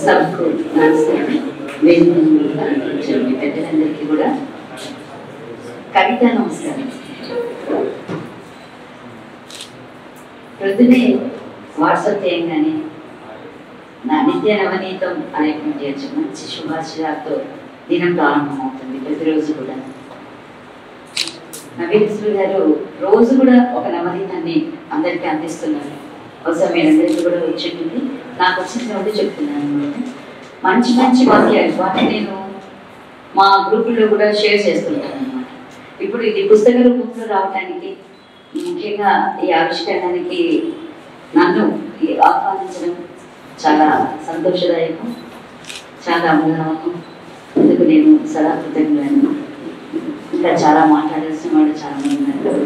सबको नमस्ते మీ పెద్దలందరికీ కూడా కవిత నమస్కారం. ప్రొద్దునే వాట్సాప్ చేయంగానే నా నిత్య నవనీతం అనేటువంటి మంచి శుభాశయాలతో దినం ప్రారంభమవుతుంది. ప్రతిరోజు కూడా నవీశ్వరు గారు రోజు కూడా ఒక నవనీతాన్ని అందరికీ అందిస్తున్నారు. బహుశా మీరందరికీ కూడా వచ్చింటుంది. నాకు వచ్చిన చెప్తున్నాను అనమాట. మంచి మంచి వాక్యాలు వాటిని నేను మా గ్రూపుల్లో కూడా షేర్ చేస్తుంటాను అనమాట. ఇప్పుడు ఇది పుస్తక రూపంలో రావడానికి ముఖ్యంగా ఈ ఆవిష్కరణకి నన్ను ఆహ్వానించడం చాలా సంతోషదాయకం, చాలా అమూల్యమకం. అందుకు నేను సదా కృతజ్ఞులను. ఇంకా చాలా మాట్లాడాల్సిన వాళ్ళు చాలా మంది ఉన్నారు.